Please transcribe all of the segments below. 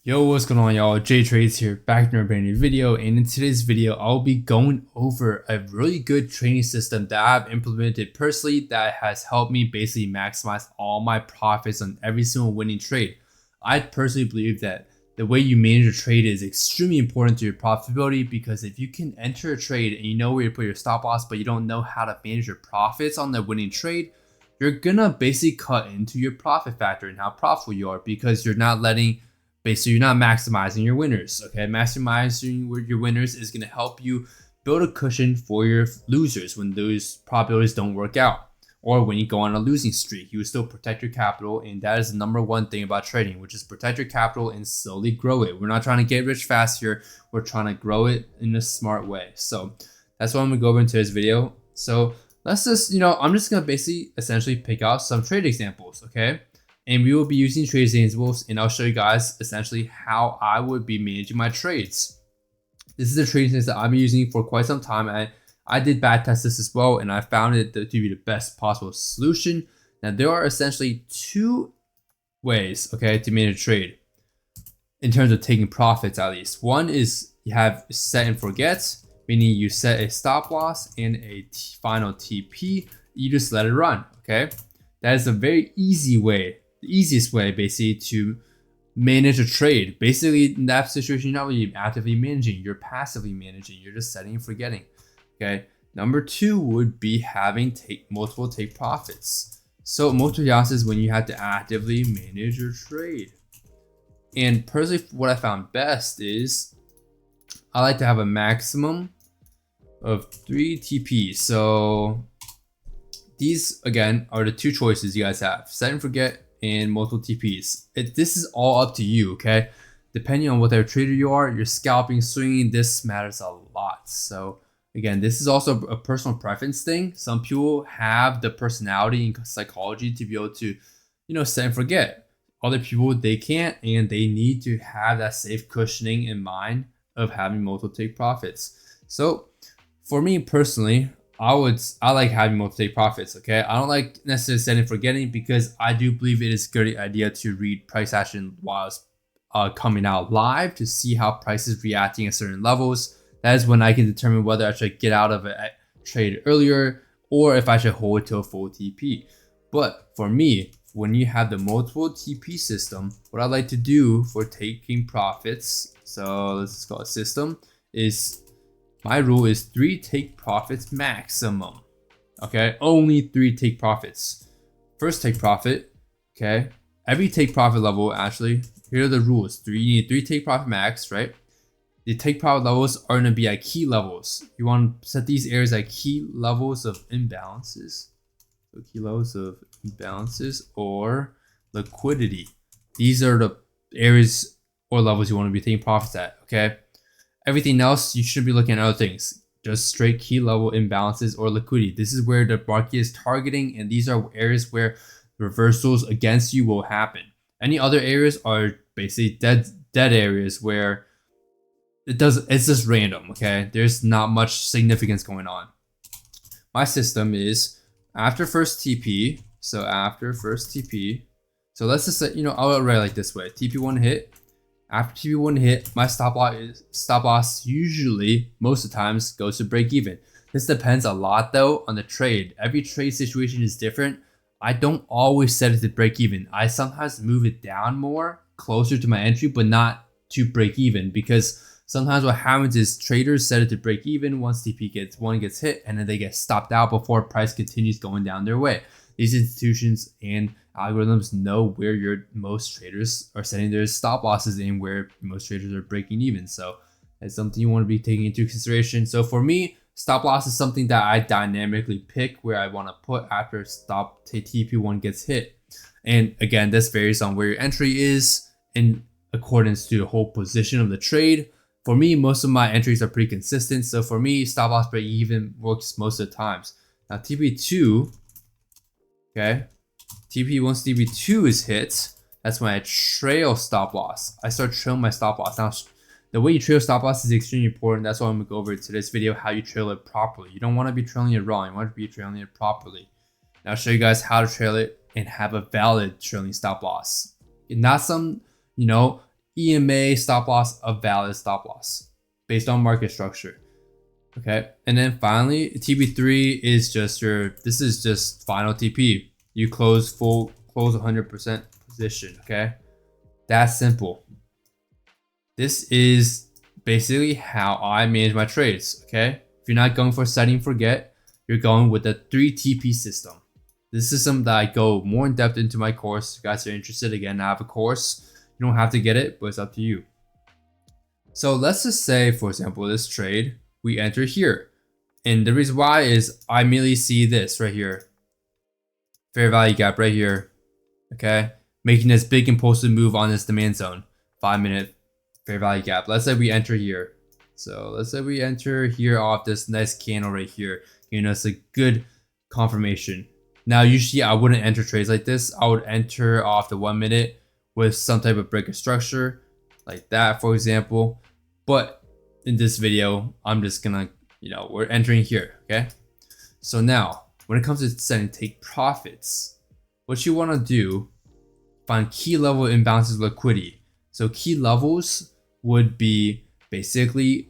Yo, what's going on, y'all? Jay Trades here, back in a brand new video. And in today's video, I'll be going over a really good trading system that I've implemented personally that has helped me basically maximize all my profits on every single winning trade. I personally believe that the way you manage your trade is extremely important to your profitability, because if you can enter a trade and you know where to put your stop loss, but you don't know how to manage your profits on the winning trade, you're gonna basically cut into your profit factor and how profitable you are, because you're not maximizing your winners. Okay, maximizing your winners is going to help you build a cushion for your losers when those probabilities don't work out, or when you go on a losing streak. You will still protect your capital, and that is the number one thing about trading, which is protect your capital and slowly grow it. We're not trying to get rich fast here. We're trying to grow it in a smart way. So that's what I'm going to go over into this video. So let's just, I'm just going to basically essentially pick out some trade examples, okay? And we will be using trade examples, and I'll show you guys essentially how I would be managing my trades. This is a trading system that I've been using for quite some time. I did back test this as well, and I found it to be the best possible solution. Now, there are essentially two ways, okay, to manage a trade in terms of taking profits, at least. One is you have set and forget, meaning you set a stop loss and a final TP. You just let it run, okay? That is a very easy way. The easiest way basically to manage a trade. Basically, in that situation, you're not really actively managing, you're passively managing, you're just setting and forgetting. Okay. Number two would be having multiple take profits. So multiple losses when you have to actively manage your trade. And personally, what I found best is I like to have a maximum of 3 TPs. So these again are the two choices you guys have: set and forget and multiple TPs. This is all up to you, okay? Depending on what type of trader you are, you're scalping, swinging, this matters a lot. So again, this is also a personal preference thing. Some people have the personality and psychology to be able to, set and forget. Other people, they can't, and they need to have that safe cushioning in mind of having multiple take profits. So for me personally, I like having multiple take profits, okay? I don't like necessarily setting and forgetting, because I do believe it is a good idea to read price action while it's coming out live to see how price is reacting at certain levels. That is when I can determine whether I should get out of a trade earlier or if I should hold it to a full TP. But for me, when you have the multiple TP system, what I like to do for taking profits, so let's just call it system, is my rule is 3 take profits maximum. Okay, only 3 take profits. First take profit, okay, every take profit level, actually, here are the rules. You need 3 take profit max, right? The take profit levels are going to be at key levels. You want to set these areas at key levels of imbalances. So key levels of imbalances or liquidity. These are the areas or levels you want to be taking profits at, okay? Everything else, you should be looking at other things. Just straight key level imbalances or liquidity. This is where the market is targeting, and these are areas where reversals against you will happen. Any other areas are basically dead areas where it's just random, okay? There's not much significance going on. My system is after first TP. So after first TP. So let's just say, I'll write like this way. TP1 hit. After TP1 hit, my stop loss usually, most of the times, goes to break even. This depends a lot though on the trade. Every trade situation is different. I don't always set it to break even. I sometimes move it down more, closer to my entry, but not to break even, because sometimes what happens is traders set it to break even once TP1 gets hit, and then they get stopped out before price continues going down their way. These institutions and algorithms know where most traders are setting their stop losses and where most traders are breaking even. So that's something you want to be taking into consideration. So for me, stop loss is something that I dynamically pick where I want to put after TP1 gets hit. And again, this varies on where your entry is in accordance to the whole position of the trade. For me, most of my entries are pretty consistent. So for me, stop loss break even works most of the times. Now TP2, okay, once TP2 is hit, that's when I trail stop loss. I start trailing my stop loss. Now, the way you trail stop loss is extremely important. That's why I'm going to go over to this video, how you trail it properly. You don't want to be trailing it wrong. You want to be trailing it properly. Now I'll show you guys how to trail it and have a valid trailing stop loss. And not some, EMA stop loss a valid stop loss based on market structure. Okay, and then finally TP3 is just this is just final TP. You close 100% position. Okay, that's simple. This is basically how I manage my trades. Okay, if you're not going for set and forget, you're going with the 3 TP system. This is something that I go more in depth into my course. If you guys are interested, again, I have a course. You don't have to get it, but it's up to you. So let's just say, for example, this trade, we enter here. And the reason why is I immediately see this right here. Fair value gap right here. Okay, making this big impulsive move on this demand zone. 5-minute fair value gap. Let's say we enter here. So let's say we enter here off this nice candle right here. You know, it's a good confirmation. Now, usually I wouldn't enter trades like this. I would enter off the 1 minute with some type of break of structure like that, for example. But in this video, I'm just gonna, we're entering here, okay? So now, when it comes to setting take profits, what you wanna do, find key level imbalances of liquidity. So key levels would be basically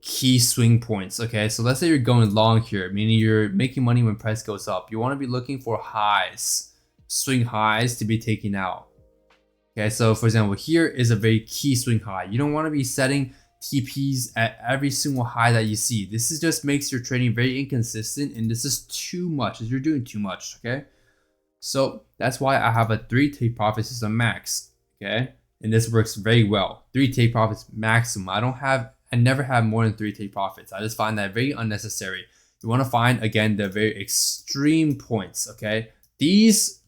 key swing points. Okay, so let's say you're going long here, meaning you're making money when price goes up. You want to be looking for highs, swing highs to be taken out. Okay, so for example, here is a very key swing high. You don't want to be setting TPs at every single high that you see. This is just makes your trading very inconsistent, and this is too much. You're doing too much. Okay, so that's why I have a 3 take profit system max. Okay, and this works very well. 3 take profits maximum. I never have more than 3 take profits. I just find that very unnecessary. You want to find, again, the very extreme points, okay? These,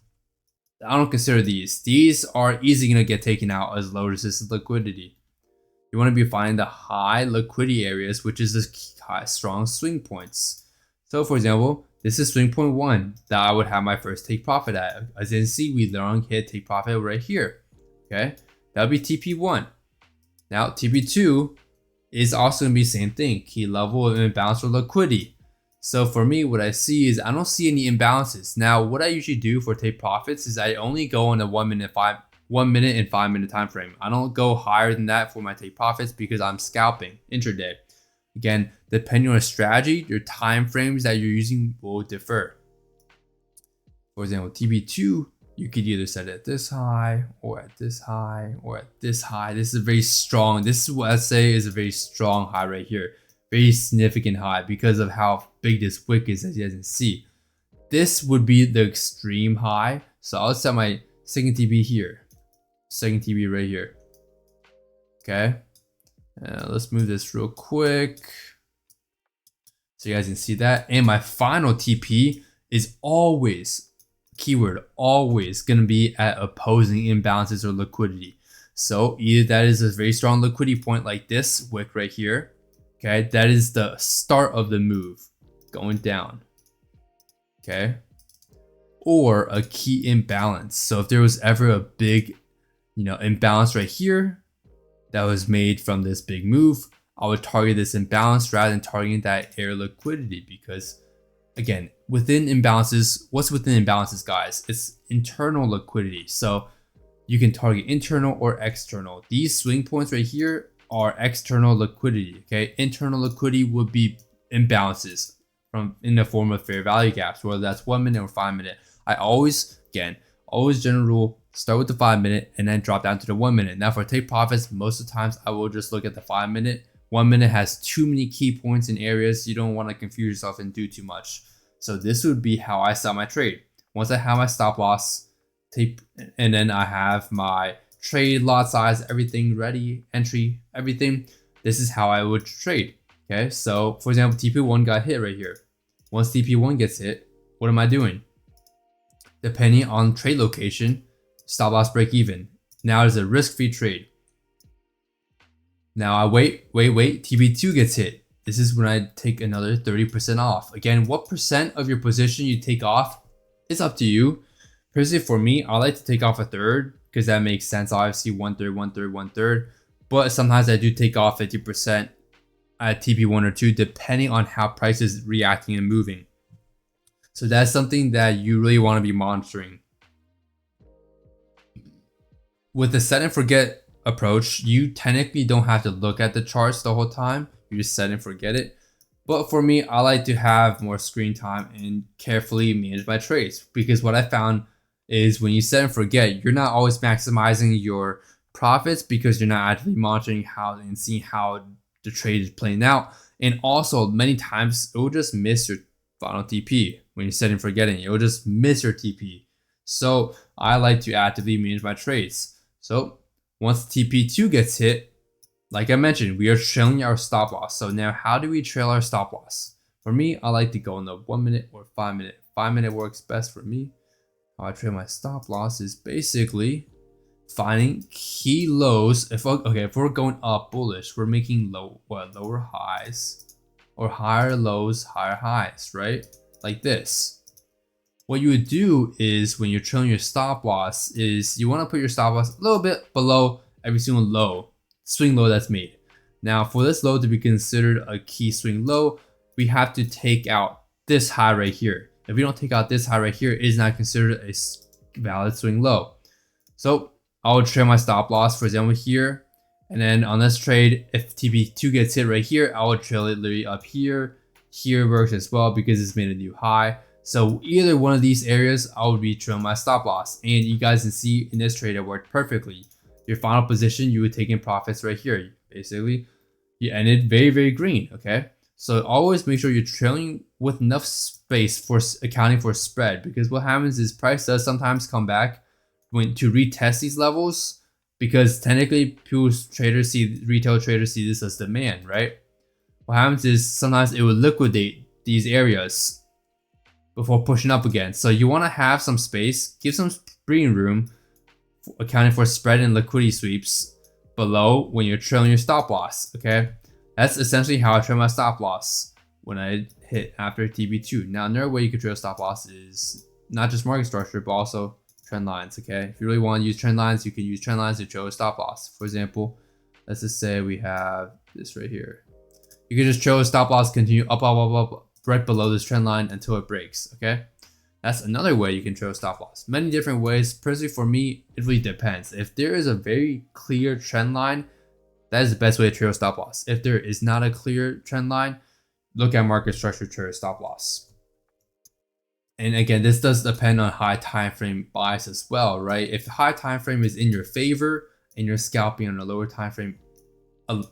I don't consider these. These are easily going to get taken out as low resistance liquidity. You want to be finding the high liquidity areas, which is the high, strong swing points. So, for example, this is swing point 1 that I would have my first take profit at. As you can see, we long hit take profit right here, okay? That would be TP1. Now, TP2 is also going to be the same thing, key level of imbalance or liquidity. So for me, what I see is I don't see any imbalances. Now, what I usually do for take profits is I only go on a 1 minute and 5 minute time frame. I don't go higher than that for my take profits because I'm scalping intraday. Again, depending on your strategy, your time frames that you're using will differ. For example, TP2, you could either set it at this high or at this high or at this high. This is very strong. This is what I say is a very strong high right here. Very significant high because of how big this wick is, as you guys can see. This would be the extreme high. So I'll set my second TP here. Second TP right here. Okay. Let's move this real quick. So you guys can see that. And my final TP is always, keyword, always gonna be at opposing imbalances or liquidity. So either that is a very strong liquidity point like this wick right here. Okay, that is the start of the move going down. Okay, or a key imbalance. So if there was ever a big, imbalance right here that was made from this big move, I would target this imbalance rather than targeting that area liquidity because, again, within imbalances, what's within imbalances, guys? It's internal liquidity. So you can target internal or external. These swing points right here are external liquidity. Okay, internal liquidity would be imbalances in the form of fair value gaps, whether that's 1 minute or 5 minute. I always general rule, start with the 5 minute and then drop down to the 1 minute. Now for take profits, most of the times I will just look at the 5 minute. 1 minute has too many key points and areas. You don't want to confuse yourself and do too much. So this would be how I sell my trade. Once I have my stop loss, tape, and then I have my trade, lot size, everything ready, entry, everything. This is how I would trade. Okay, so for example, TP1 got hit right here. Once TP1 gets hit, what am I doing? Depending on trade location, stop loss break even. Now it's a risk-free trade. Now I wait, TP2 gets hit. This is when I take another 30% off. Again, what percent of your position you take off is up to you. Personally, for me, I like to take off a third because that makes sense. Obviously, 1/3, 1/3, 1/3. But sometimes I do take off 50% at TP1 or 2, depending on how price is reacting and moving. So that's something that you really want to be monitoring. With the set and forget approach, you technically don't have to look at the charts the whole time. You just set and forget it. But for me, I like to have more screen time and carefully manage my trades, because what I found is when you set and forget, you're not always maximizing your profits because you're not actively monitoring how and seeing how the trade is playing out. And also many times it will just miss your final TP when you're setting and forgetting. It will just miss your TP. So I like to actively manage my trades. So once TP2 gets hit, like I mentioned, we are trailing our stop loss. So now how do we trail our stop loss? For me, I like to go in the 1 minute or 5 minute. 5 minute works best for me. How I trail my stop loss is basically finding key lows. If we're going up bullish, we're making lower highs or higher lows, higher highs, right? Like this. What you would do is when you're trailing your stop loss is you want to put your stop loss a little bit below every single swing low that's made. Now for this low to be considered a key swing low, we have to take out this high right here. If we don't take out this high right here, it is not considered a valid swing low. So I will trail my stop loss, for example, here. And then on this trade, if TP2 gets hit right here, I will trail it literally up here. Here works as well because it's made a new high. So either one of these areas, I would be trailing my stop loss. And you guys can see in this trade, it worked perfectly. Your final position, you would take in profits right here. Basically, you ended very, very green, okay? So always make sure you're trailing with enough space for accounting for spread, because what happens is price does sometimes come back to retest these levels, because technically retail traders see this as demand, right? What happens is sometimes it will liquidate these areas before pushing up again. So you want to have some space, give some breathing room, accounting for spread and liquidity sweeps below when you're trailing your stop loss, okay? That's essentially how I trail my stop loss when I hit after TP2. Now, another way you can trail stop loss is not just market structure, but also trend lines, okay? If you really want to use trend lines, you can use trend lines to trail a stop loss. For example, let's just say we have this right here. You can just trail a stop loss, continue up, right below this trend line until it breaks, okay? That's another way you can trail stop loss. Many different ways. Personally, for me, it really depends. If there is a very clear trend line, that is the best way to trail stop loss. If there is not a clear trend line, look at market structure to trail stop loss. And again, this does depend on high time frame bias as well, right? If the high time frame is in your favor and you're scalping on a lower time frame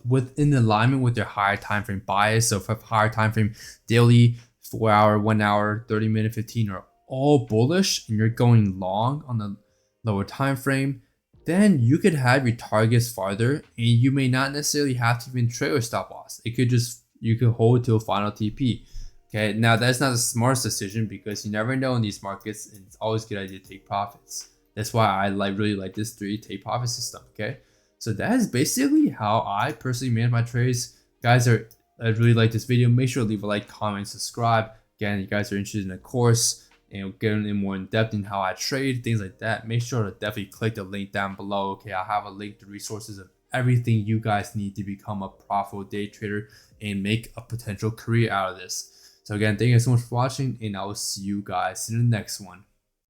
within alignment with your higher time frame bias, so if a higher time frame daily, 4 hour, 1 hour, 30 minute, 15 or all bullish and you're going long on the lower time frame, then you could have your targets farther and you may not necessarily have to even trail your stop loss. It could just, you could hold to a final TP. Okay, now that's not the smartest decision because you never know in these markets and it's always a good idea to take profits. That's why I really like this 3 take profit system, okay? So that is basically how I personally manage my trades. Guys, I really like this video. Make sure to leave a like, comment, subscribe. Again, you guys are interested in the course and getting in more in depth in how I trade, things like that. Make sure to definitely click the link down below. Okay, I'll have a link to resources of everything you guys need to become a profitable day trader and make a potential career out of this. So again, thank you so much for watching and I will see you guys in the next one.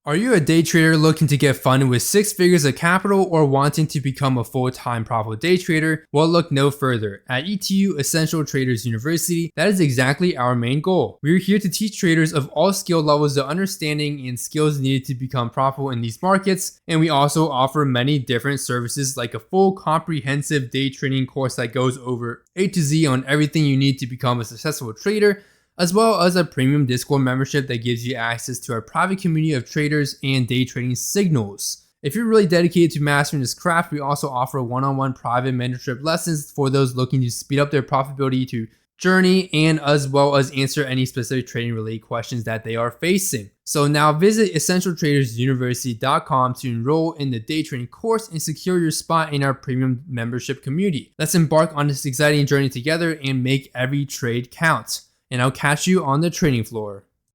Are you a day trader looking to get funded with 6 figures of capital or wanting to become a full-time profitable day trader? Well, look no further. At ETU Essential Traders University, that is exactly our main goal. We are here to teach traders of all skill levels the understanding and skills needed to become profitable in these markets, and we also offer many different services like a full comprehensive day trading course that goes over A to Z on everything you need to become a successful trader, as well as a premium Discord membership that gives you access to our private community of traders and day trading signals. If you're really dedicated to mastering this craft, we also offer one-on-one private mentorship lessons for those looking to speed up their profitability to journey and as well as answer any specific trading related questions that they are facing. So now visit essentialtradersuniversity.com to enroll in the day trading course and secure your spot in our premium membership community. Let's embark on this exciting journey together and make every trade count. And I'll catch you on the trading floor.